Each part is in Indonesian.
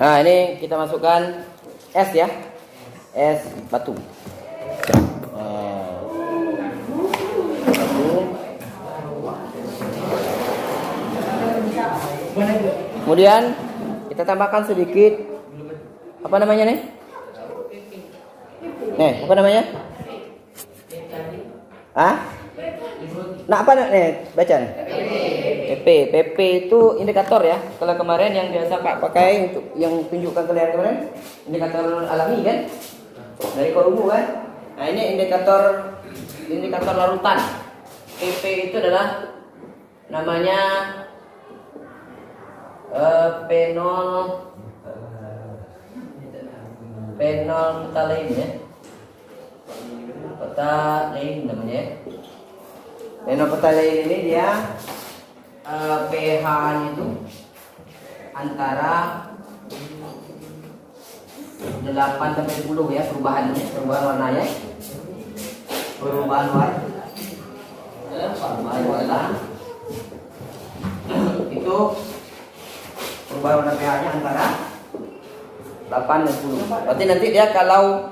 Nah, ini kita masukkan es ya. Es batu. Kemudian kita tambahkan sedikit apa namanya nih? Nih, apa namanya? Ah? Nah, apa nih? Baca nih. PP itu indikator ya. Kalau kemarin yang biasa Pak pakai untuk yang tunjukkan kalian kemarin, indikator alami kan? Dari Korumu kan? Nah, ini indikator larutan. PP itu adalah namanya phenolphthalein ya. Phthalein namanya ya. Phenolphthalein ini dia pH-nya itu antara 8 sampai 10 ya perubahan warnanya. Perubahan warna itu perubahan warna pH-nya antara 8 dan 10. Berarti nanti dia kalau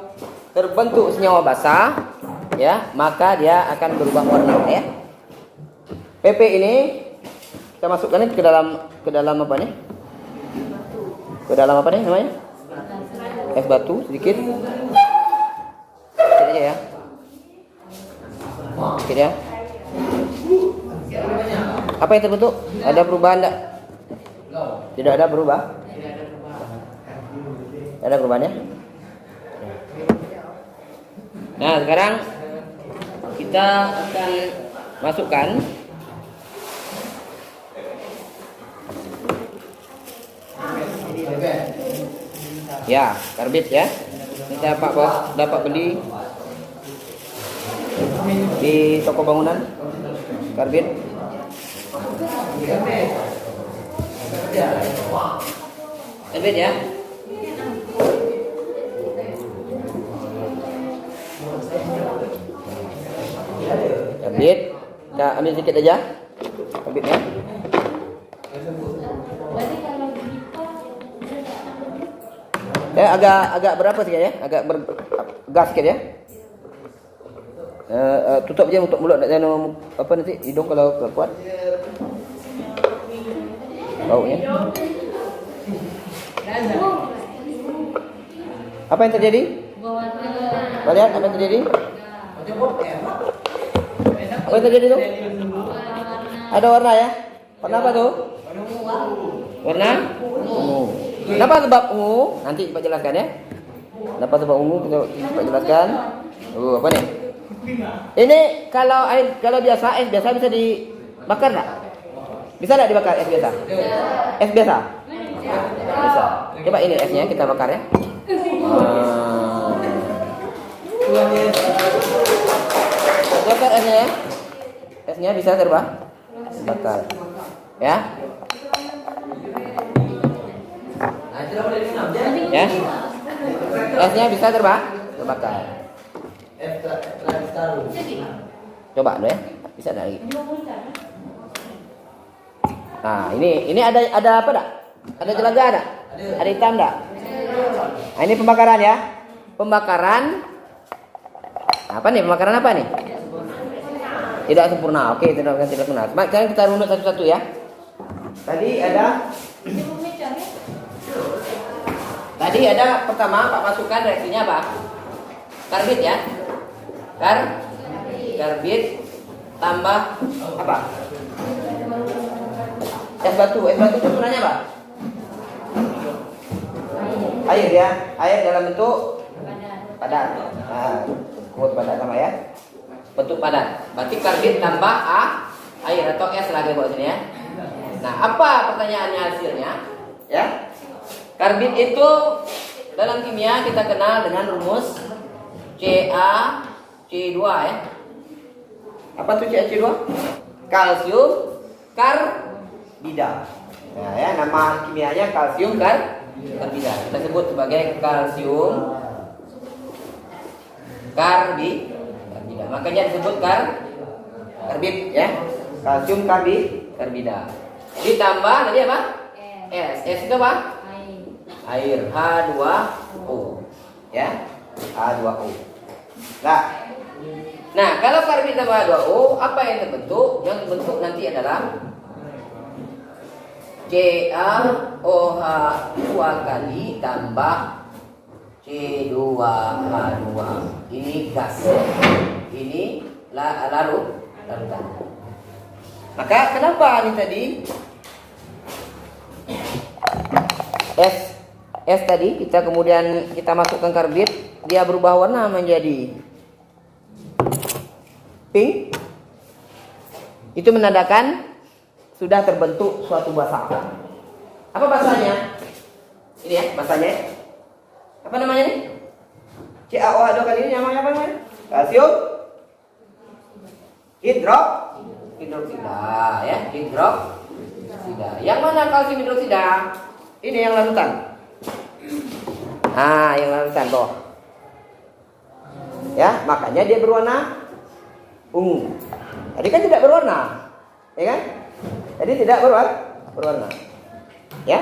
terbentuk senyawa basah ya, maka dia akan berubah warna ya. PP ini kita masukkan ke dalam apa nih? Ke dalam apa nih namanya? Es batu sedikit. Sedikit aja ya. Sedikit ya. Apa yang terbentuk? Ada perubahan enggak? Tidak ada berubah. Tidak ada perubahan ya. Nah, sekarang kita akan masukkan ya karbit ya. Kita Pak Bos dapat beli di toko bangunan karbit. Karbit ya. Karbit, kita ambil sedikit aja karbitnya. Agak berapa sikit ya? Agak gas sikit ya. Tutup aja untuk mulut apa nanti hidung kalau kuat. Baunya. Apa yang terjadi? Lihat apa yang terjadi? Apa yang terjadi tuh? Ada warna ya? Warna apa tuh? Warna ungu. Kenapa sebab ungu? Nanti Pak jelaskan ya. Kenapa sebab ungu? Kita Pak jelaskan. Apa nih? Ini kalau biasa es biasa bisa dibakar enggak? Bisa enggak dibakar es biasa? Es biasa? Bisa. Coba ini esnya kita bakar ya. Bakar esnya ya. Esnya bisa terbakar. Ya. Ya. Esnya bisa terbakar. Coba dulu ya. Bisa enggak lagi? Nah, ini ada apa enggak? Ada jelaga enggak? Ada hitam enggak? Nah, ini pembakaran ya. Pembakaran apa nih? Pembakaran apa nih? Tidak sempurna. Oke, tidak sempurna. Sekarang kita runut satu-satu ya. Tadi ada pertama Pak masukkan reaksinya apa? Karbit ya. Karbit tambah apa? Es batu itu sebenarnya apa? Air ya. Air dalam bentuk padat. Nah, kuat padat sama ya. Bentuk padat. Berarti karbit tambah air atau es lagi buat sini ya. Nah, apa pertanyaannya hasilnya? Ya. Karbit itu dalam kimia kita kenal dengan rumus CaC2 ya. Apa tuh CaC2? Kalsium karbida. Nah, ya nama kimianya kalsium karbida. Kita sebut sebagai kalsium karbida. Makanya disebut karbid ya. Kalsium karbida. Ditambah tadi apa? Es. Es itu apa? Air H2O. Ya. H2O. Nah, kalau karbit tambah H2O, apa yang terbentuk? Yang terbentuk nanti adalah CaOH 2 kali tambah C2H2. Ini gas. Ini larutan. Maka kenapa ini tadi S tadi kita kemudian kita masukkan karbit, dia berubah warna menjadi pink. Itu menandakan sudah terbentuk suatu basa. Apa basanya? Ini ya basanya. Apa namanya nih? CaOH 2 kali ini namanya apa namanya? Kalsium hidroksida ya, hidroksida. Yang mana kalsium hidroksida? Ini yang larutan. Yang larutan toh. Ya, makanya dia berwarna ungu. Tadi kan tidak berwarna, ya kan? Jadi tidak berwarna. Ya.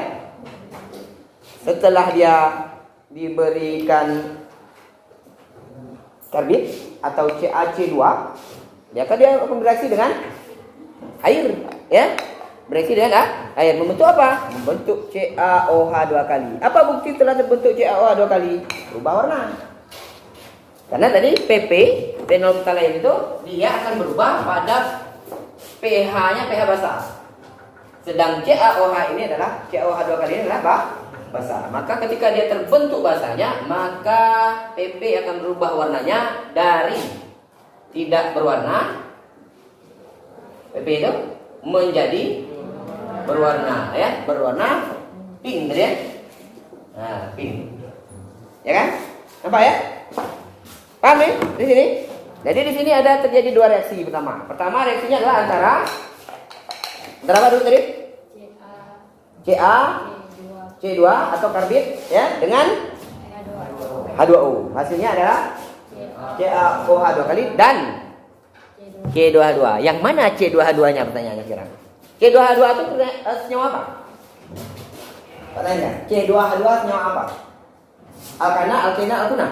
Setelah dia diberikan karbit atau CaC2, dia akan bereaksi dengan air, ya. Bereaksi dengan air. Membentuk apa? Membentuk CaOH 2 kali. Apa bukti telah terbentuk CaOH 2 kali? Berubah warna. Karena tadi PP, penol phthalate itu dia akan berubah pada pH-nya, pH basa. Sedang CaOH ini adalah CaOH 2 kali ini adalah basa. Maka ketika dia terbentuk basanya, maka PP akan berubah warnanya dari tidak berwarna PP itu menjadi berwarna, ya, berwarna pink tadi ya. Nah, pink. Ya kan? Nampak ya? Paham nih di sini? Jadi di sini ada terjadi dua reaksi pertama. Pertama reaksinya adalah antara apa dulu tadi? C2 atau karbit ya dengan H2O. Hasilnya adalah CaOH 2 kali dan C2H2. Yang mana C2H2-nya pertanyaannya sekarang? C2H2 itu senyawa apa? Pertanyaannya, C2H2 senyawa apa? Alkana, alkena, alkuna?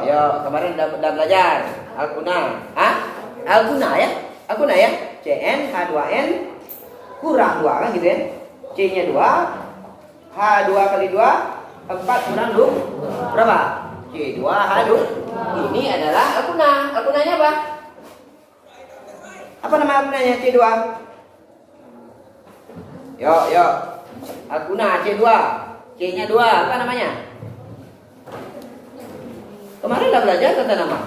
Yo, kemarin udah belajar alkuna. Alkuna ya? Alkuna ya? Cn H2n kurang 2 kan gitu ya. C-nya 2, H2 kali 2 4 kurang 2 berapa? C2H2. Ini adalah alkuna. Alkunanya apa? Apa nama alkunanya C2? Yo. Alkuna C2. C-nya 2, apa namanya? Kemarin udah belajar tata nama.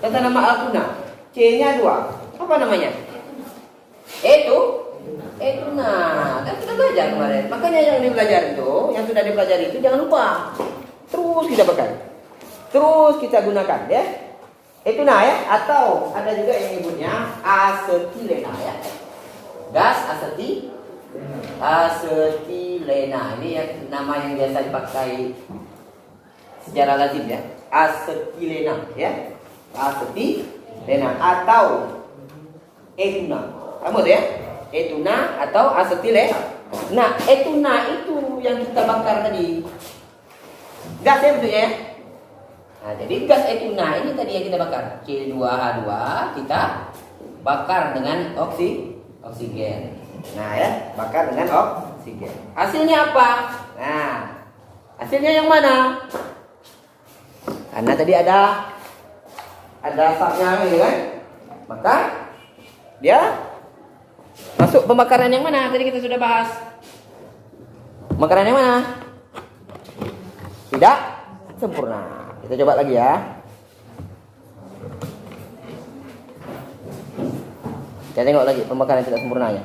Tata nama alkuna. C-nya 2. Apa namanya? Etuna. Kan kita belajar kemarin. Makanya yang dipelajari itu, yang sudah dipelajari itu jangan lupa. Terus kita pakai. Terus kita gunakan ya. Etuna ya, atau ada juga yang menyebutnya asetilena ya. Gas asetilena. Ini yang nama yang biasa dipakai secara lazim ya. Asetilena ya. Asetilena atau etuna. Kamu tuh ya? Etuna atau asetilena. Nah, etuna itu yang kita bakar tadi. Gas ya bentuknya ya. Nah, jadi gas etuna ini tadi yang kita bakar. C2H2 kita bakar dengan oksigen. Nah ya, bakar dengan oksigen. Hasilnya apa? Nah, hasilnya yang mana? Karena tadi ada asapnya gitu kan. Maka dia masuk pembakaran yang mana? Tadi kita sudah bahas. Pembakaran yang mana? Tidak sempurna. Kita coba lagi ya. Kita tengok lagi pembakaran tidak sempurnanya.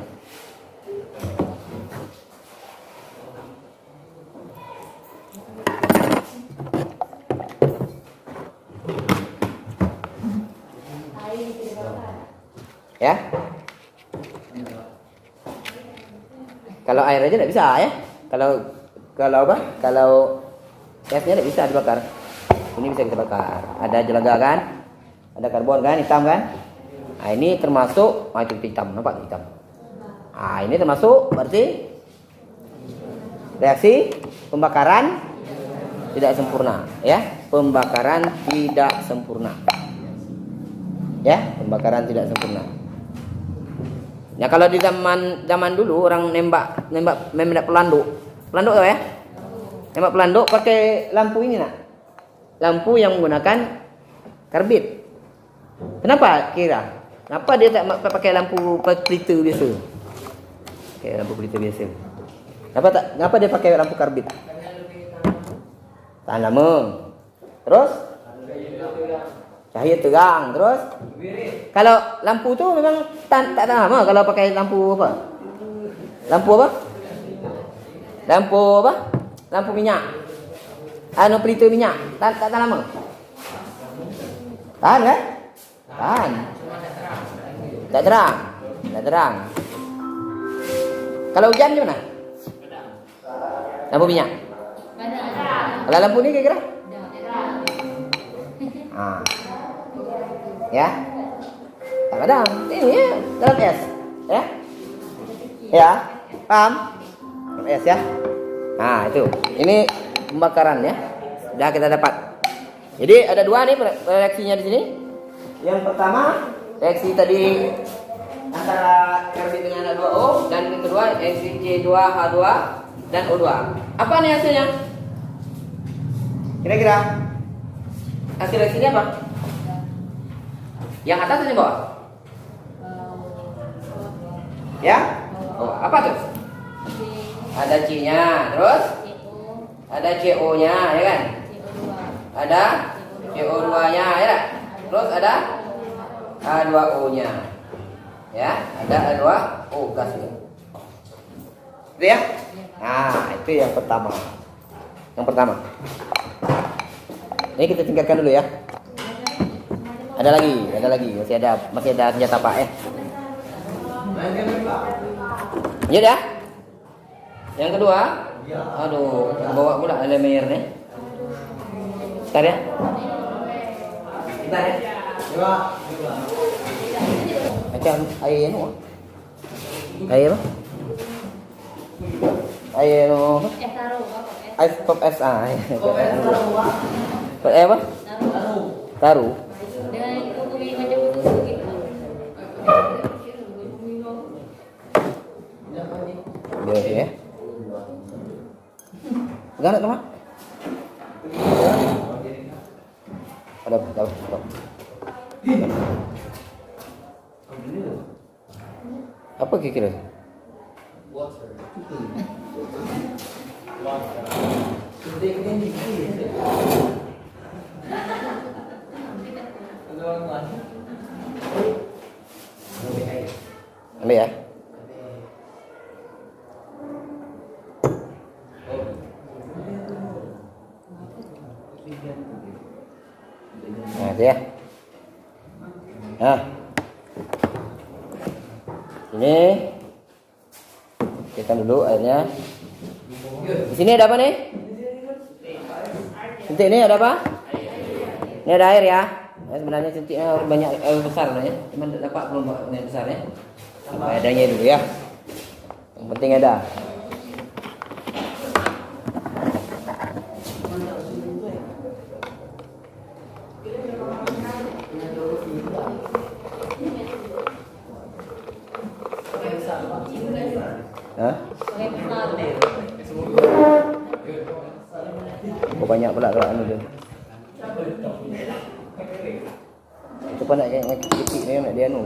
Ya. Kalau air aja tidak bisa ya. Kalau apa? Kalau gasnya tidak bisa dibakar. Ini bisa kita bakar. Ada jelaga kan? Ada karbon kan? Hitam kan? Nah ini termasuk itu hitam. Nampak hitam? Nah, ini termasuk berarti reaksi pembakaran tidak sempurna, ya. Pembakaran tidak sempurna. Ya, pembakaran tidak sempurna. Ya, kalau di zaman dulu orang nembak pelanduk. Pelanduk tau ya? Nembak pelanduk pakai lampu ini, nak. Lampu yang menggunakan karbit. Kenapa kira? Kenapa dia tak pakai lampu pelita biasa? Pakai lampu pelita biasa. Kenapa dia pakai lampu karbit? Tahan lama. Terus? Cahaya terang. Terus? Kalau lampu tu memang tak tahan lama kalau pakai lampu apa? Lampu apa? Lampu apa? Lampu minyak. Pelita minyak. Tak tahan lama. Tahan kan? Tahan. Tak terang. Tak terang. Kalau hujan gimana? Lampu minyak. Kalau lampu ni kira-kira? Ya. Tak padam. Ini ya, dalam es. Ya. Ya. Paham? Dalam es ya. Nah, itu. Ini pembakaran ya. Sudah kita dapat. Jadi ada dua nih reaksinya di sini. Yang pertama, reaksi tadi antara karbit dengan H2O, dan yang kedua reaksi C2H2 dan O2. Apa nih hasilnya? Kira-kira hasil reaksinya apa? Yang atas atau yang bawah? Ya? Oh, apa tuh? Ada C-nya, terus ada CO-nya, ya kan? Ada CO2-nya, ya kan? Terus ada H2O-nya. Ya, ada H2O gasnya. Itu ya? Nah, itu yang pertama. Yang pertama. Ini kita tinggalkan dulu ya. Ada lagi, masih ada senjata Pak ya. Ya dah. Yang kedua, aduh, bawa pula elemer nih. Bentar ya. Bentar ya. Macam air apa? Air apa? Air apa? Air pop es apa? Taruh. Dengan kuku macam kuku gitu. Ya. Enggak nak Ada. Apa kira-kira? Ambil ya. Nah, itu ya. Nah. Ini kita dulu airnya. Di sini ada apa nih? Centik ini ada apa? Ini ada air ya. Sebenarnya centiknya banyak air besar ya. Cuma dapat belum yang besar ya. Adanya dulu ya. Yang penting ada. Hah? Oh, banyak pula kalau anu tu. Itu pun nak yang kecil ni nak dia anu.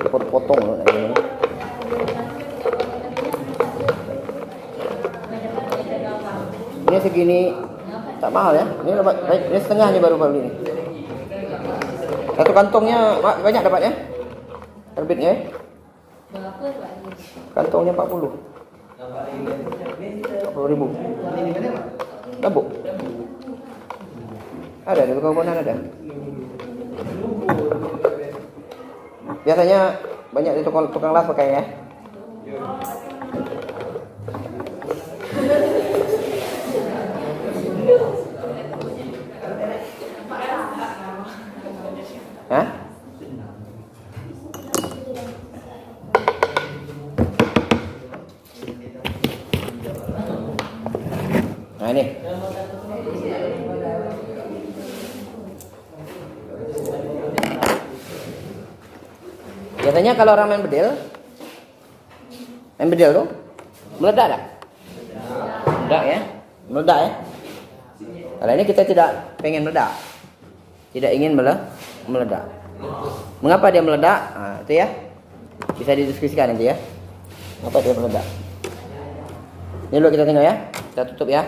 Potong nak dia anu. Ini segini tak mahal ya. Ini setengahnya baru beli ni. Satu kantongnya banyak dapat ya? Terbitnya ya? Kantongnya 40 ribu. Gabuk. Ada di kawanan ada. Biasanya banyak di tukang las pakai ya. Hah? Nah ini. Biasanya kalau orang main bedil tuh meledak tak? Meledak ya, meledak ya. Kalau ini kita tidak pengen meledak, tidak ingin meledak. Mengapa dia meledak? Nah, itu ya, bisa didiskusikan nanti ya. Mengapa dia meledak? Ini dulu kita tengok ya, kita tutup ya.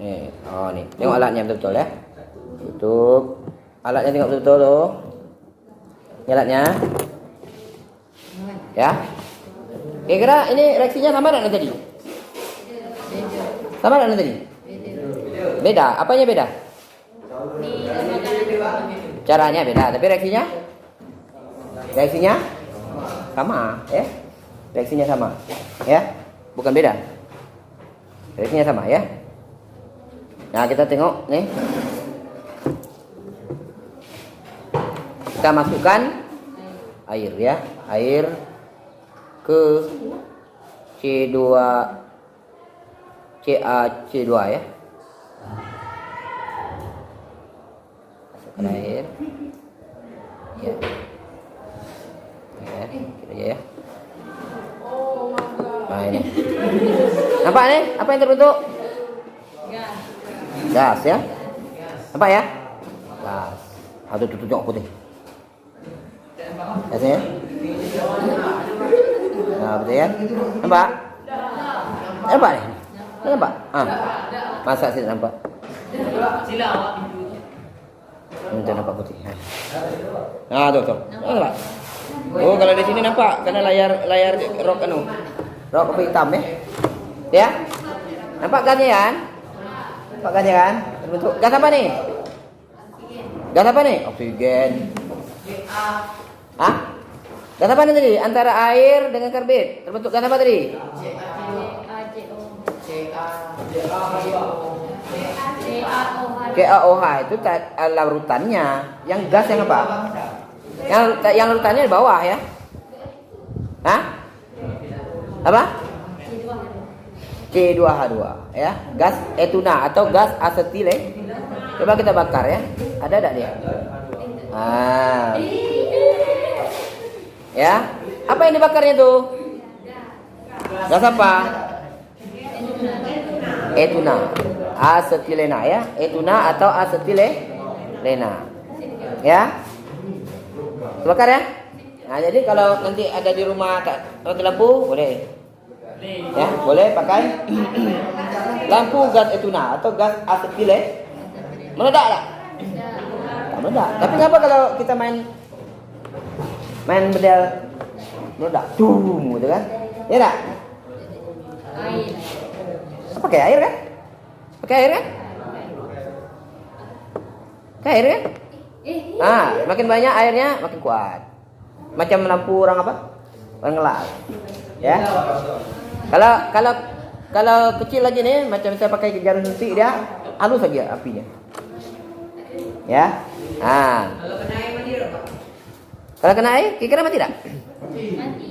Nih, oh nih, tengok alatnya betul-betul ya. Tutup, alatnya tengok betul-betul tuh. Ini alatnya, ya. Kira-kira ini reaksinya sama dengan tadi? Sama dengan tadi? Beda. Apanya beda? Caranya beda, tapi reaksinya? Reaksinya sama, ya. Reaksinya sama, ya. Bukan beda. Reaksinya sama, ya. Nah, kita tengok nih. Kita masukkan air ya, air ke C2 CaC2 ya. Masukkan air. Ya. Ya, kita aja ya. Nah ini. Nampak nih? Apa yang terbentuk? Gas ya. Nampak ya? Gas. Ada tutup putih. Gasnya. Nah, betul ya? Nampak? Nampak nih? Nampak? Ah. Masa sih nampak? Ini nampak putih. Nah, tuh. Nampak? Oh, kalau di sini nampak karena layar rok rok hitam ya. Ya? Nampak gasnya kan? Nampak gasnya kan? Terbentuk gas apa nih? Gas apa nih? Oksigen. Hah? Gas apa nih tadi? Antara air dengan karbit. Terbentuk gas apa tadi? CaOH itu larutannya. Yang gas yang apa? Yang larutannya di bawah ya. Hah? Apa? C2H2 ya. Gas etuna atau gas asetile. Coba kita bakar ya. Ada enggak dia? Ah. Ya. Apa yang dibakarnya tuh? Gas apa? Etuna. Asetilena ya. Etuna atau asetilena. Ya. Bakar ya. Nah, jadi kalau nanti ada di rumah tak mati lampu boleh. Ya, boleh pakai lampu gas etuna atau gas asetile. Meledak tak? Tak meledak. Tapi kenapa kalau kita main bedel meledak? Tuh, gitu kan? Ya tak? Pakai air kan? Pakai air kan? Pakai air kan? Ah, makin banyak airnya makin kuat. Macam lampu orang apa? Orang ngelas. Ya. Kalau kecil lagi nih, macam saya pakai jarum suntik dia halus saja apinya. Ya. Ah. Kalau kena air, kira-kira mati tak? Mati.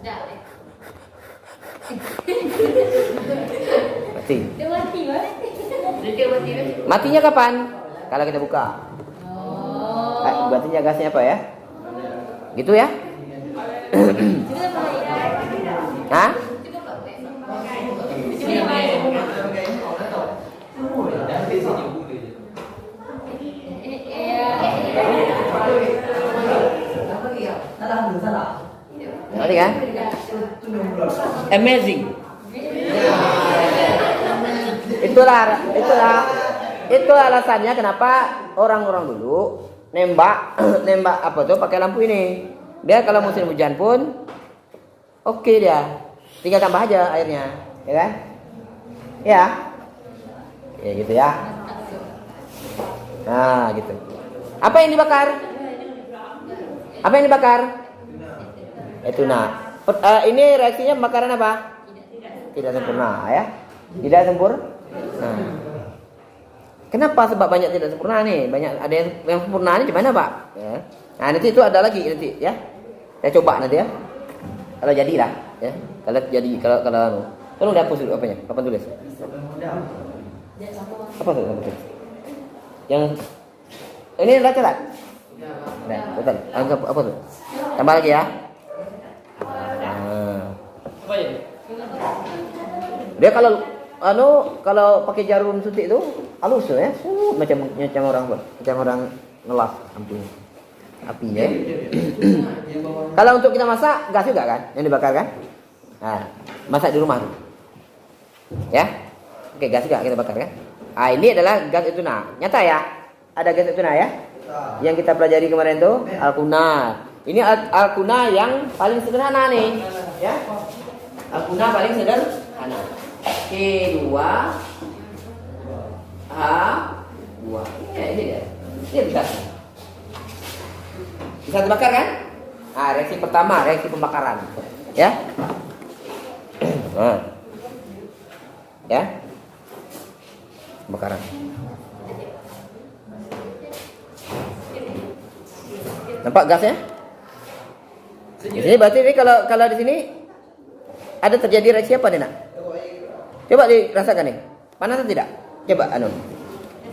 Dah. Mati. Dia mati banget. Matinya kapan? Kalau kita buka. Oh. Matinya gasnya apa ya? Gitu ya? Hah? Ngerti kan? Amazing. Itu alasannya kenapa orang-orang dulu nembak apa tuh pakai lampu ini. Dia kalau musim hujan pun oke dia. Tinggal tambah aja airnya, ya kan? Ya. Ya gitu ya. Nah, gitu. Apa yang dibakar? Apa yang dibakar? Etuna. Ini reaksinya pembakaran apa? Tidak sempurna ya. Tidak sempurna. Nah. Kenapa? Sebab banyak tidak sempurna nih. Banyak ada yang sempurna ini gimana, Pak? Ya. Nah, nanti itu ada lagi nanti ya. Saya coba nanti ya. Kalau jadilah ya. Kalau jadi kalau Tolong dihapus dulu apanya? Papan tulis. Apa tuh? Apa tuh? Yang ini udah telat. Nah, betul. Apa tuh? Tambah lagi ya. Nah. Dia kalau pakai jarum suntik itu halus tuh ya. Macam orang ngelap api ya. Kalau untuk kita masak gas juga kan yang dibakar kan? Nah, masak di rumah tuh. Ya. Oke, gas juga kita bakar kan? Ah, ini adalah gas etuna. Nyata ya? Ada gas etuna ya? Yang kita pelajari kemarin tuh Al-Kuna. Ini Al-Kuna yang paling sederhana nih, ya. Al-Kuna paling sederhana. K2 H2. Ya, ini dia. Ini gas. Bisa dibakar kan? Ah, reaksi pertama, reaksi pembakaran. Ya. Nah. Ya. Pembakaran. Nampak gasnya? Di sini berarti ini kalau di sini ada terjadi reaksi apa nih nak? Coba dirasakan nih. Panas atau tidak? Coba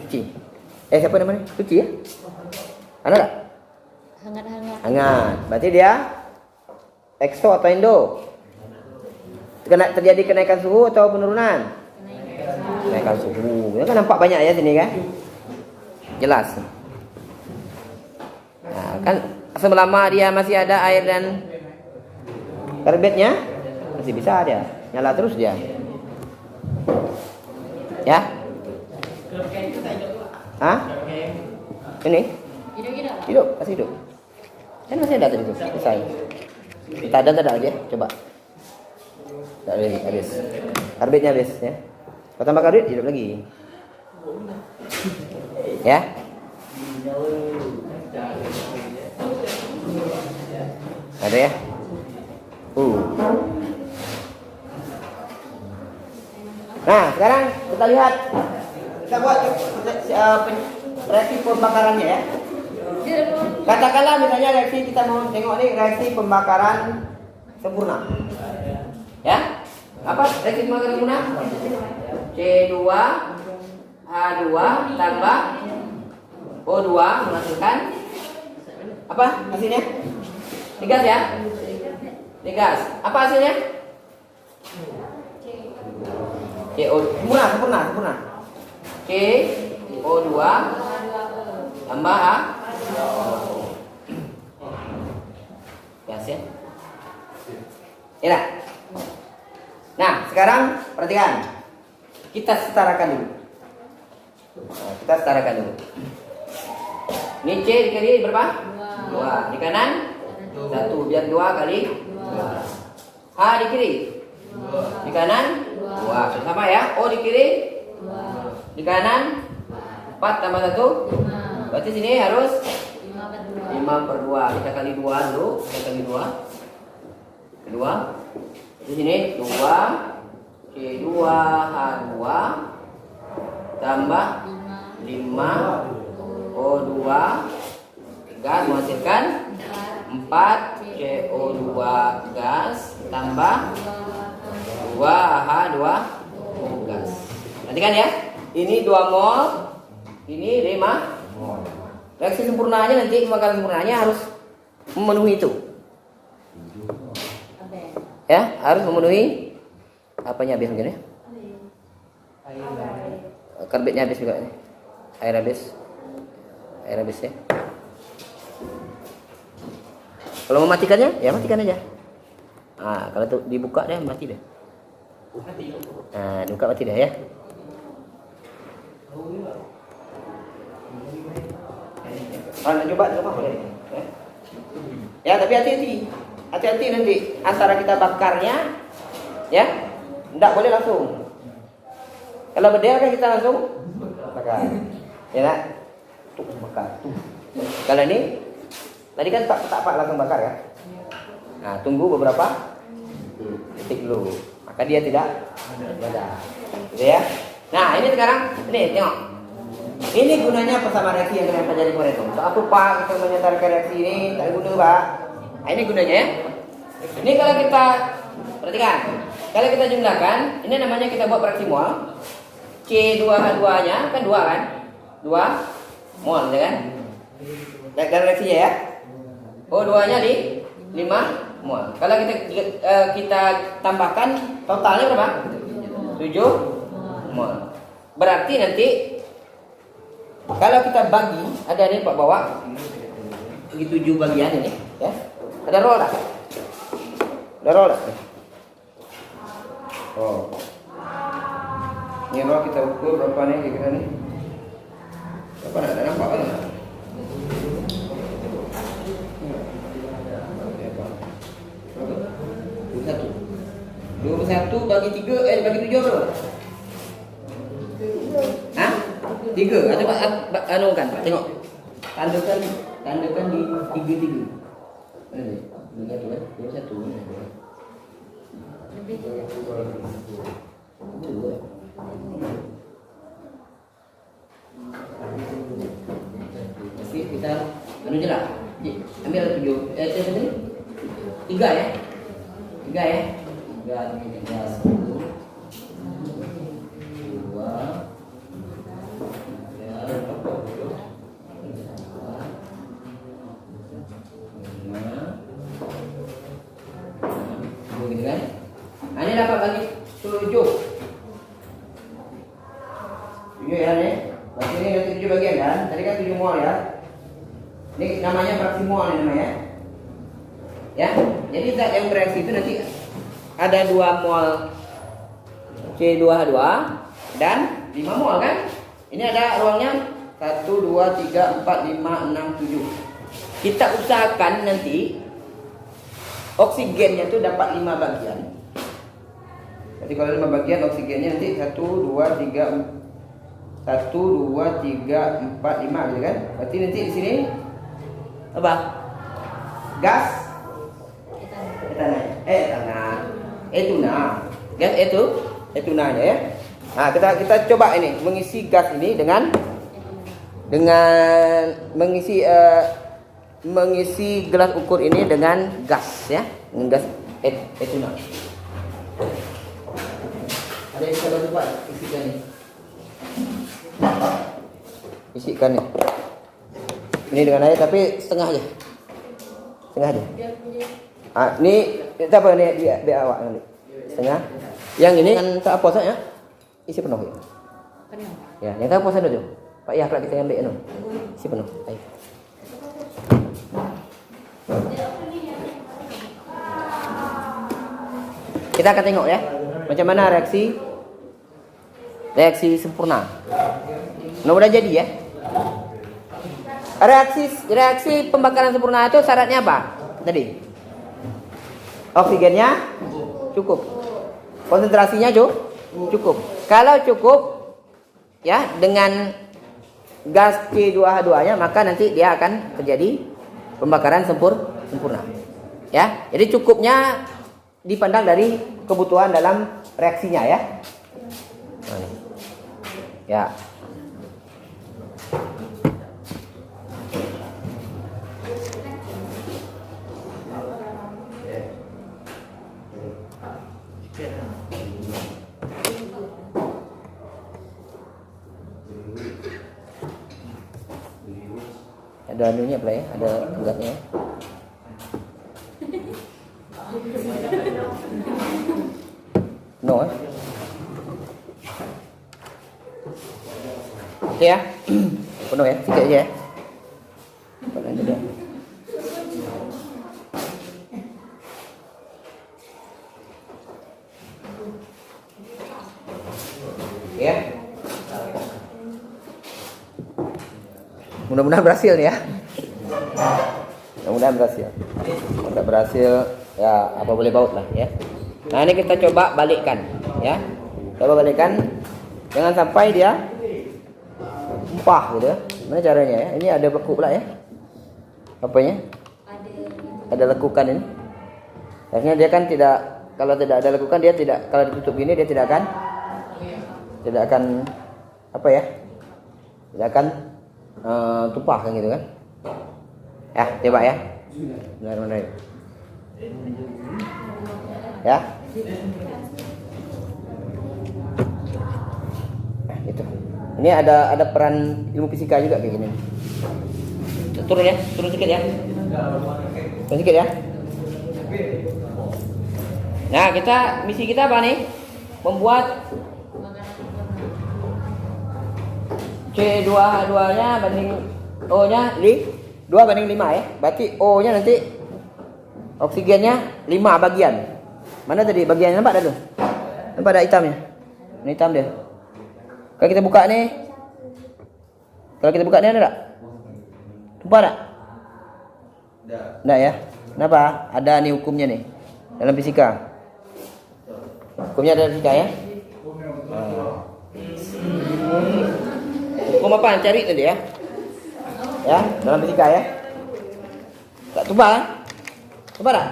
cuci. Siapa namanya? Cuci ya? Ada tak? Hangat. Berarti dia exo atau endo? Terjadi kenaikan suhu atau penurunan? Kenaikan suhu. Ini kan nampak banyak ya sini kan? Jelas. Nah, kan selama dia masih ada air dan karbitnya masih bisa dia nyala terus dia. Ya? Hah? Ini? Hidup, masih hidup. Kan masih ada tadi tuh, selesai. Kita ada tak ada lagi ya? Coba. Tak ada lagi, habis. Karbitnya habis ya. Kalau tambah karbit, hidup lagi. Ya? Ada ya? Nah, sekarang kita lihat. Kita buat reaksi pembakarannya ya. Katakanlah misalnya reaksi kita mau tengok nih reaksi pembakaran sempurna. Ya? Apa reaksi pembakaran sempurna? C2 H2 tambah O2 menghasilkan apa hasilnya? Ini gas ya? Ini gas. Apa hasilnya? CO sempurna. CO2 tambah A. Gas ya? Ya. Nah, sekarang perhatikan. Kita setarakan dulu. Ini C di kiri berapa? 2. Di kanan 1. Biar 2 kali 2. H di kiri. Di kanan 2. Sama ya. O di kiri. Di kanan 4 tambah 1. Berarti sini harus 5/2. Kita kali 2 dulu. Kita kali 2. Kedua. Di sini 2 C2 H2 tambah 5 O2 gas menghasilkan 4 CO2 gas tambah 2 H2 gas. Perhatikan ya. Ini 2 mol, ini 5 mol. Reaksi sempurnanya nanti pembakaran sempurnanya harus memenuhi itu. Ya, harus memenuhi apanya habis mungkin ya? Karbitnya habis juga. Air habis ya. Kalau mau matikannya, ya matikan aja. Nah, kalau tuh dibuka deh mati deh. Nah, dibuka mati deh ya. Coba boleh. Ya, tapi hati-hati nanti antara kita bakarnya, ya, tidak boleh langsung. Kalau berdel kan kita langsung bakar, ya nak? Tuh bakar. Kalau ini tadi kan tak langsung bakar ya. Nah, tunggu beberapa detik dulu, maka dia tidak ada, gitu ya. Nah, ini sekarang, ini tengok. Ini gunanya bersama reaksi yang kalian pelajari kemarin itu. Untuk apa Pak kita menyetarkan reaksi ini? Tak guna Pak. Nah, ini gunanya ya. Ini kalau kita perhatikan, Kalau kita jumlahkan, ini namanya kita buat fraksi mol. C2H2-nya kan 2 kan? 2 mol ya kan? Dan reaksinya ya. O2-nya di 5 mol. Kalau kita tambahkan totalnya berapa? 7 mol. Berarti nanti kalau kita bagi, ada nih Pak bawa di 7 bagian ini ya. Ada roll dah. Ada roll dah. Oh. Ini roll kita ukur berapa nih kira-kira nih? Berapa nak nampak kan? Satu bagi 3 bagi 7 berapa? Hah? 3. Coba anu kan, Pak tengok. Tandakan di 3. Mana ni? Dengar tu kan? 21 ni. Lebih. Okey, kita anu je lah. Ambil 7. Apa tadi? 3 ya? 3 ya? 3 ni 3. 2 gitu kan? Ini dapat bagi 7 ya nih. Berarti ini ada 7 bagian kan? Tadi kan 7 mol ya. Ini namanya fraksi mol ini namanya. Ya. Jadi zat yang bereaksi itu nanti ada 2 mol C2H2 dan 5 mol kan? Ini ada ruangnya 1 2 3 4 5 6 7. Kita usahakan nanti oksigennya itu dapat 5 bagian. Jadi kalau 5 bagian oksigennya nanti 1 2 3 1 2 3 4 5 gitu kan? Berarti nanti di sini apa? Gas etana. Gas etunanya ya. Nah, kita coba ini mengisi gas ini dengan mengisi gelas ukur ini dengan gas ya, dengan gas etuna. Ada yang bisa bantu Pak isikan ini. Isikan nih. Ini dengan air tapi setengah aja. Setengah aja. Ah, ini kita apa nih biar awak nanti. Setengah. Yang ini kan tak apa saja. Isi penuh ya. Ya, yang tak apa saja tu. Pak ya, kita ambil anu. Isi penuh. Ayo. Kita akan tengok ya, macam mana reaksi sempurna. Mudah-mudahan jadi ya. Reaksi pembakaran sempurna itu syaratnya apa? Tadi oksigennya cukup, konsentrasinya cukup. Kalau cukup ya dengan gas C2H2-nya, maka nanti dia akan terjadi pembakaran sempurna. Ya, jadi cukupnya dipandang dari kebutuhan dalam reaksinya ya. Ya. Ada anunya pula ya, ada tugasnya. No. Oke ya. Penuh ya, sikit aja ya. Penuh aja. Ya. Mudah-mudahan berhasil ya. Mudah-mudahan berhasil. Kalau tak berhasil ya apa boleh baut lah ya. Nah, ini kita coba balikkan ya. Coba balikkan. Jangan sampai dia tumpah gitu. Mana caranya ya? Ini ada lekuk pula ya. Apanya? Ada lekukan ini. Akhirnya dia kan tidak, kalau tidak ada lekukan dia tidak, kalau ditutup gini dia tidak akan apa ya? Tidak akan tumpah kan gitu kan. Ya, coba ya. Benar-benar. Ya. Nah, gitu. Ini ada peran ilmu fisika juga kayak gini. Turun ya, turun sedikit ya. Turun sedikit ya. Nah, misi kita apa nih? Membuat C2H2-nya banding O-nya 2:5 ya. Berarti O-nya nanti oksigennya 5 bagian. Mana tadi bagiannya, nampak dah tu? Nampak ada hitamnya? Ini hitam dia. Kalau kita buka nih. Kalau kita buka ni ada tak? Nampak tak? Tak ya. Kenapa? Ada nih hukumnya nih. Dalam fisika. Hukumnya ada fisika ya. Hukum apa? Cari tadi ya. Ya, dalam fisika ya. Tak lupa kan? Lupa tak?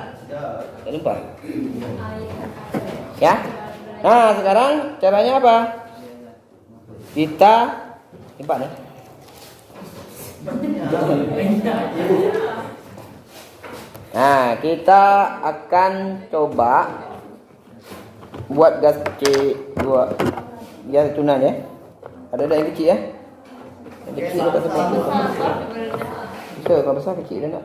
Tak lupa. Ya. Nah, sekarang caranya apa? Kita nampak nih. Nah, kita akan coba buat gas C2 gas tunan ya. Ada yang kecil ya. Yang kecil dekat tempat tu. Bisa kalau besar kecil dah nak.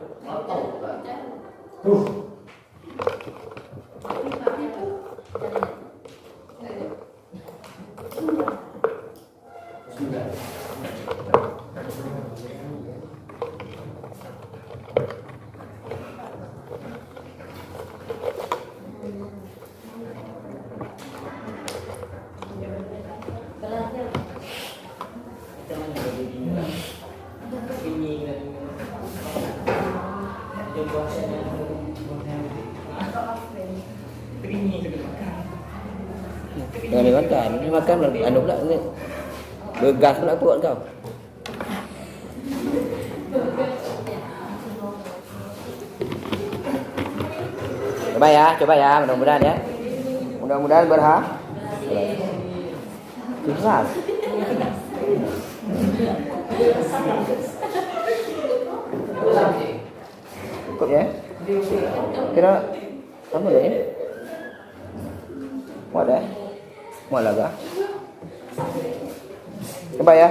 Jangan dimakan. Ini makan anu pula ni. Bergas pula kuat kau. Coba ya, mudah-mudahan ya. Mudah-mudahan berhasil. Keras. Cukup ya. Kira sama dah ya. Muat dah. Muat lagak. Coba ya.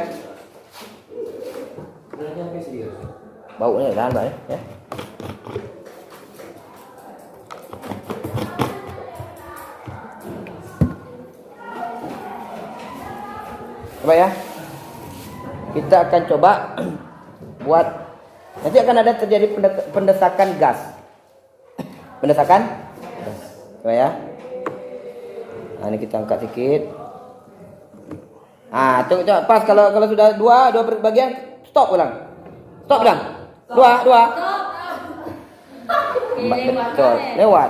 Bau ni dah baik ya. Coba ya. Kita akan coba buat. Nanti akan ada terjadi pendesakan gas. Pendesakan gas. Coba ya. Nah, ini kita angkat sikit. Ah, coba pas kalau sudah dua bagian stop ulang. Stop ulang. Dua. Betul. Lewat.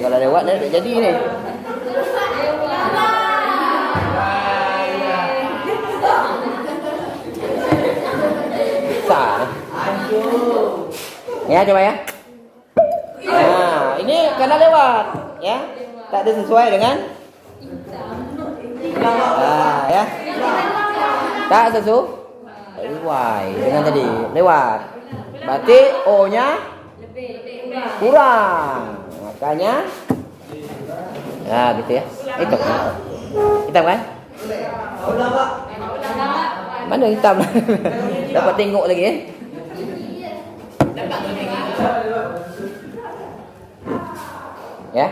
Kalau lewat jadi ini. Ya, coba ya. Nah, ini karena lewat, ya. Tak ada sesuai dengan. Nah, ya. Tak sesuai dengan tadi, lewat. Berarti O-nya kurang. Makanya gitu ya. Itu. Hitam kan? Mana hitam? Dapat tengok lagi ya. Ya.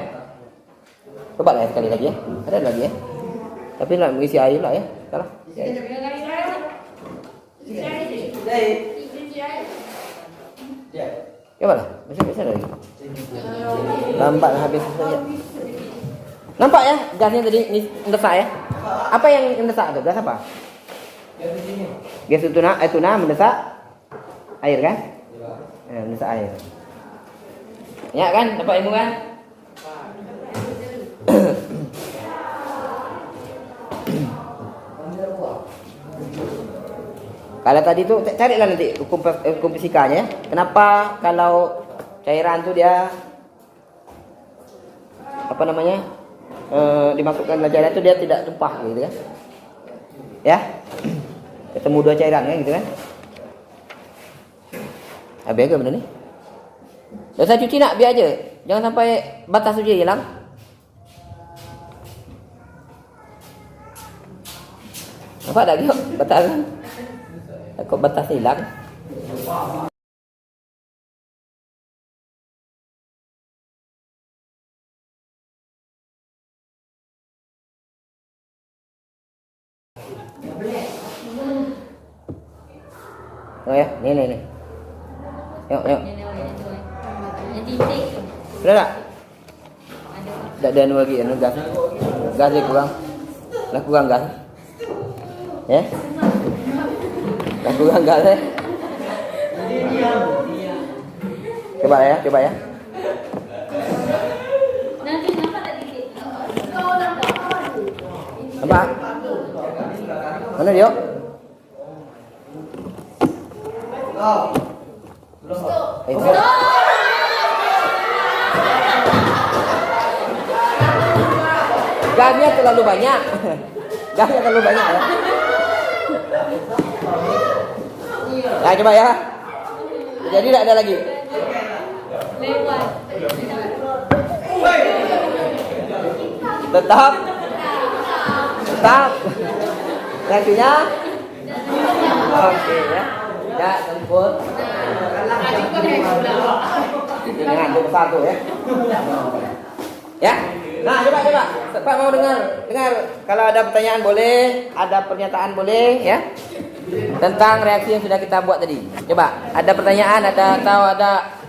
Coba lah sekali lagi ya. Ada lagi ya. Tapi nak mengisi air lah ya. Salah. Coba lah. Bisa lagi. Lambat habis saja. Nampak ya gasnya tadi mendesak ya. Apa yang mendesak tu? Gas apa? Gas tuna mendesak air kan? Mendesak air. Ya kan? Dapat ilmu kan? Kalau tadi tu carilah nanti hukum fisikanya. Kenapa kalau cairan tu dia apa namanya? Dimasukkan dalam cairan tu dia tidak tumpah gitu kan? Ya. Ketemu dua cairan kan gitu kan? Habis ke benda ni? Dah saya cuci nak biar aja. Jangan sampai batas suci hilang. Nampak tak Gio? Batas. Kok batas hilang? Oh ya, nih. Yuk. Yang titik. Sudah tak? Tak ada lagi, gas. Gas dia kurang. Lah kurang gas. Ya? Lah kurang gas ya? Coba ya. Nanti kenapa tak titik? Nampak? Mana dia? Itu. Gasnya terlalu banyak. Gasnya terlalu banyak ya. Nah, coba ya. Jadi tidak ada lagi. Lewat. Tetap. Reaksinya. Oke ya. Ya, sempur. Dengan satu ya. Ya. Nah, coba. Pak mau dengar. Kalau ada pertanyaan boleh, ada pernyataan boleh ya. Tentang reaksi yang sudah kita buat tadi. Coba, ada pertanyaan, ada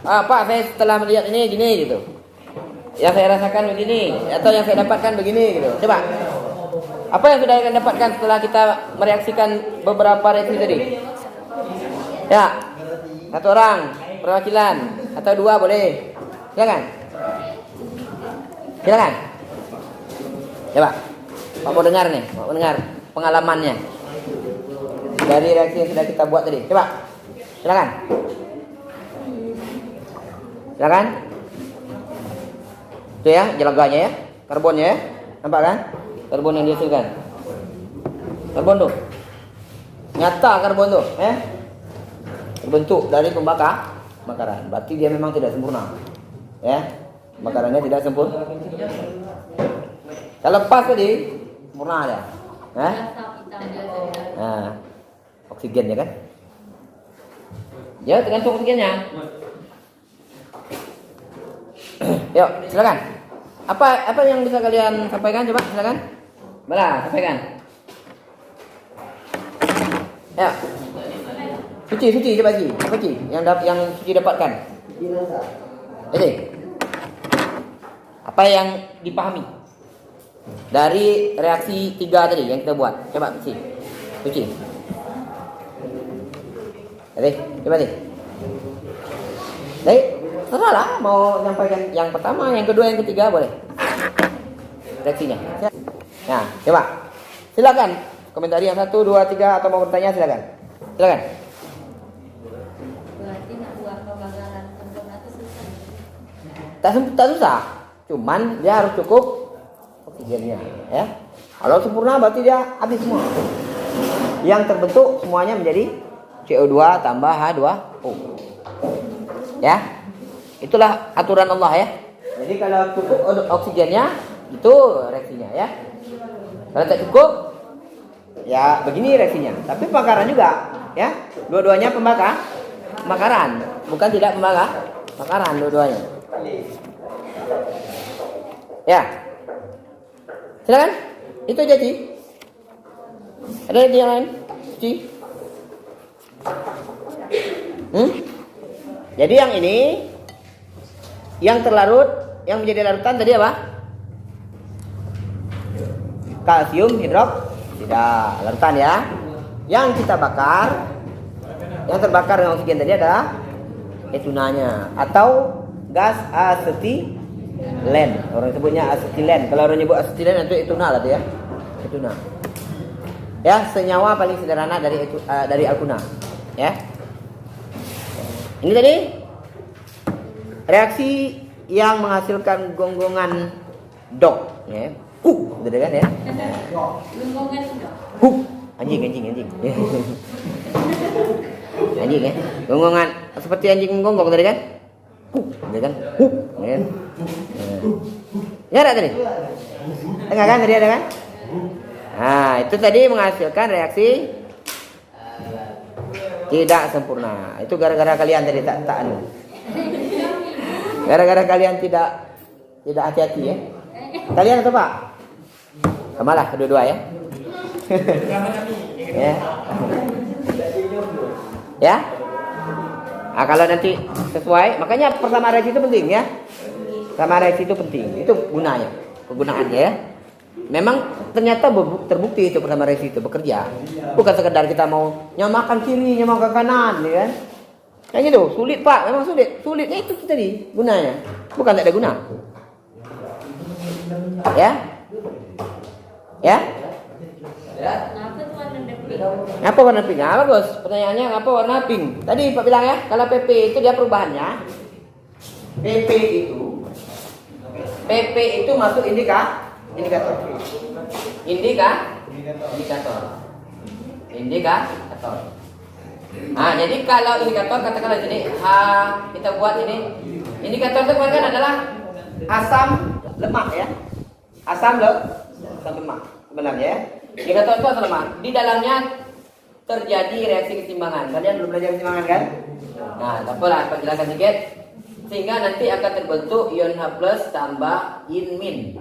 Pak, saya setelah melihat ini gini gitu. Yang saya rasakan begini atau yang saya dapatkan begini gitu. Coba. Apa yang sudah kalian dapatkan setelah kita mereaksikan beberapa reaksi tadi? Ya. Satu orang perwakilan atau dua boleh. Silakan. Coba. Pak mau dengar nih, pengalamannya dari reaksi yang sudah kita buat tadi. Coba. Silakan. Itu ya, jelaganya ya, karbonnya ya. Nampak kan? Karbon yang dihasilkan. Karbon tuh. Nyata karbon tuh, terbentuk dari pembakaran. Berarti dia memang tidak sempurna. Ya. Pembakarannya tidak sempurna. Kalau lepas tadi sempurna dia. Nah, oksigennya kan? Ya, tergantung oksigennya. Yuk, silakan. Apa yang bisa kalian sampaikan? Coba silakan. Bala, sampaikan. Ya. Suci coba Ci. Apa Ci? Yang Suci dapatkan. Jadi, apa yang dipahami dari reaksi 3 tadi yang kita buat? Coba Ci. Suci. Jadi, coba Ci. Baik, terserah mau sampaikan yang pertama, yang kedua, yang ketiga boleh. Reaksinya. Nah, coba. Silakan. Komentari yang 1, 2, 3 atau mau bertanya silakan. Silakan. Berarti nak buat pembakaran sempurna itu susah. Tak susah. Cuman dia harus cukup oksigennya, ya. Kalau sempurna berarti dia habis semua. Yang terbentuk semuanya menjadi CO2 tambah H2O. Ya. Itulah aturan Allah ya. Jadi kalau cukup oksigennya itu reaksinya ya. Kalau tak cukup ya begini reaksinya. Tapi pembakaran juga ya. Dua-duanya pembakaran, bukan tidak pembakaran dua-duanya. Ya. Silakan. Itu aja Ci. Ada yang lain? Ci. Jadi yang ini yang terlarut, yang menjadi larutan tadi apa? Kalsium hidroksida, larutan ya. Yang kita bakar, yang terbakar dengan oksigen tadi adalah etunanya atau gas asetilen. Orang sebutnya asetilen. Kalau orang nyebut asetilen itu etuna lah tuh ya. Etuna. Ya, senyawa paling sederhana dari alkuna. Ya. Ini tadi reaksi yang menghasilkan gonggongan dog, ya. Gitu kan ya. Gonggongan itu. Anjing. Anjing ya. Gonggongan seperti anjing menggonggong tadi kan? Gitu kan? Ya. Ya ada tadi. Enggak kan tadi ada kan? Nah, itu tadi menghasilkan reaksi tidak sempurna. Itu gara-gara kalian tadi tak anu. Gara-gara kalian tidak hati-hati ya. Kalian atau Pak? Samalah kedua-dua ya. Ya. Ya. Nah, kalau nanti sesuai, makanya persamaan reaksi itu penting ya. Persamaan reaksi itu penting. Itu gunanya, kegunaannya ya. Memang ternyata terbukti itu persamaan reaksi itu bekerja. Bukan sekedar kita mau nyamakan kiri, nyamakan kanan, ya kan? Kayak gitu, sulit Pak, memang sulit. Sulitnya itu tadi gunanya. Bukan tak ada guna. Ya? Ya? Kenapa tuh warna pink? Ngapa warna pink? Ah, bagus. Pertanyaannya ngapa warna pink? Tadi Pak bilang ya, kalau PP itu dia perubahannya. PP itu masuk indikator. Indikator. Nah, jadi kalau indikator katakanlah sini kita buat ini. Indikator itu kan adalah asam lemak ya. Asam lemak sebenarnya ya. Indikator itu asam lemak. Di dalamnya terjadi reaksi keseimbangan. Kalian belum belajar keseimbangan kan? Nah, tak apalah, Pak jelaskan sedikit. Sehingga nanti akan terbentuk ion H+ tambah in-min.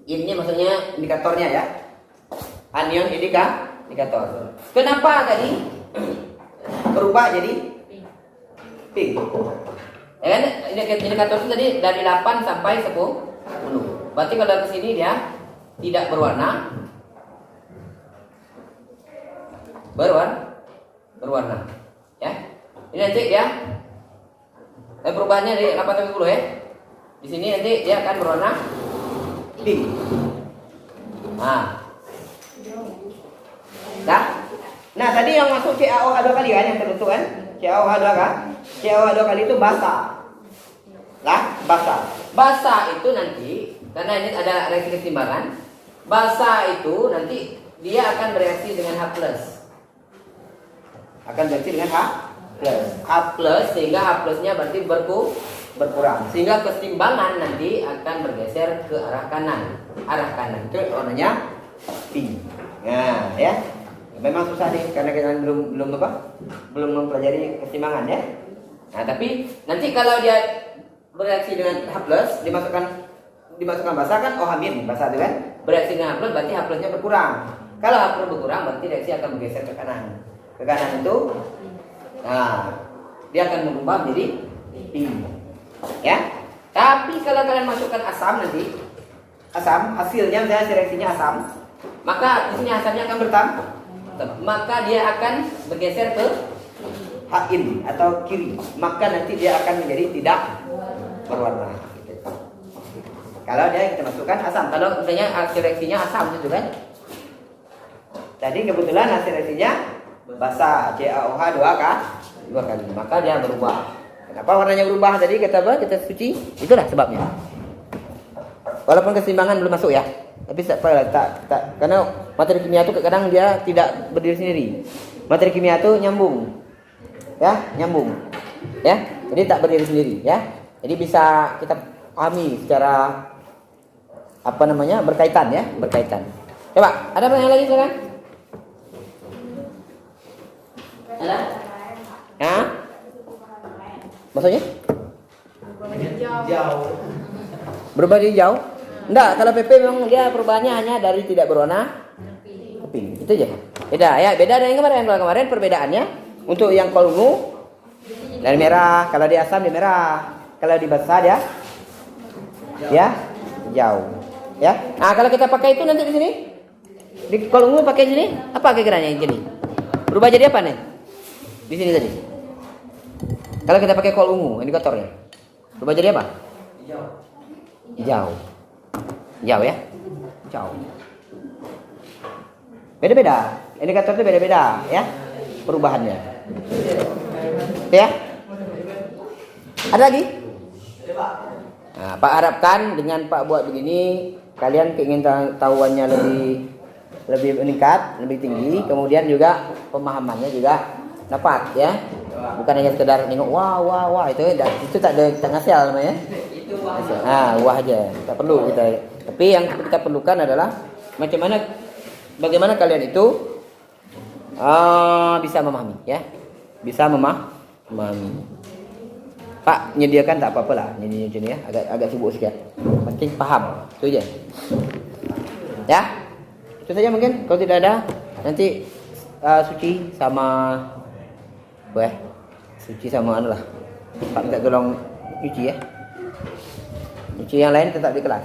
In-nya maksudnya indikatornya ya. Anion indikator. Kenapa tadi berubah jadi pink? Ya kan? Indikator itu tadi dari 8 sampai 10. Berarti kalau ke sini dia tidak berwarna. Berwarna. Ya. Ini nanti dia perubahannya dari 8 sampai 10 ya. Di sini nanti dia akan berwarna pink. Nah, tadi yang masuk CaOH 2 kali kan yang terbentuk kan? CaOH 2 kan? CaOH 2 kali itu basa. Basa itu nanti karena ini ada reaksi keseimbangan. Basa itu nanti dia akan bereaksi dengan H+. Akan bereaksi dengan H+. Sehingga H+-nya berarti berkurang. Sehingga keseimbangan nanti akan bergeser ke arah kanan. Itu warnanya pink. Nah, ya. Memang susah nih karena kita belum mempelajari keseimbangan ya. Nah, tapi nanti kalau dia bereaksi dengan H+, dimasukkan basa kan OH- basa itu kan? Bereaksi dengan H+, berarti H+-nya berkurang. Kalau H+ berkurang berarti reaksi akan bergeser ke kanan. Ke kanan itu dia akan berubah menjadi pink. Ya. Tapi kalau kalian masukkan asam nanti, hasilnya misalnya reaksinya asam, maka di sini asamnya akan bertambah. Maka dia akan bergeser ke H-in atau kiri. Maka nanti dia akan menjadi tidak berwarna. Kalau dia kita masukkan asam, kalau misalnya hasil reaksinya asam gitu kan. Tadi kebetulan hasil reaksinya basa CaOH 2 kali, maka dia berubah. Kenapa warnanya berubah tadi kita suci? Itulah sebabnya. Walaupun keseimbangan belum masuk ya. Tapi tak karena materi kimia itu kadang dia tidak berdiri sendiri. Materi kimia itu nyambung. Ya. Jadi tak berdiri sendiri ya. Jadi bisa kita pahami secara berkaitan. Coba, ada pertanyaan lagi sekarang? Ada? Ya? Maksudnya? Berubah jadi jauh? Enggak, kalau PP memang dia perubahannya hanya dari tidak berwarna ke pink. Itu aja. Beda dengan kemarin. Kalau kemarin perbedaannya untuk yang ungu dari merah, kalau di asam di merah, kalau di basa dia jauh. Ya. Nah, kalau kita pakai itu nanti di sini di ungu pakai sini, apa kira-kiranya jadi? Berubah jadi apa nih? Di sini tadi. Kalau kita pakai ungu indikatornya, berubah jadi apa? Jauh ya, jauh. Beda-beda. Indikator itu beda-beda ya perubahannya. Ya. Ada lagi? Nah, Pak harapkan dengan Pak buat begini kalian keingintahuannya lebih meningkat, lebih tinggi, kemudian juga pemahamannya juga dapat ya. Bukan hanya sekedar nengok wah itu tak ngasal namanya. Wah aja. Tak perlu kita. Tapi yang kita perlukan adalah macam mana bagaimana kalian itu bisa memahami ya. Bisa memahami. Pak menyediakan tak apa-apa lah. Ini ya, agak sibuk sikit. Penting paham. Itu je. Ya. Itu saja mungkin. Kalau tidak ada, nanti Suci sama Suci sama anu lah. Pak minta tolong cuci ya. Cuci yang lain tetap di kelas.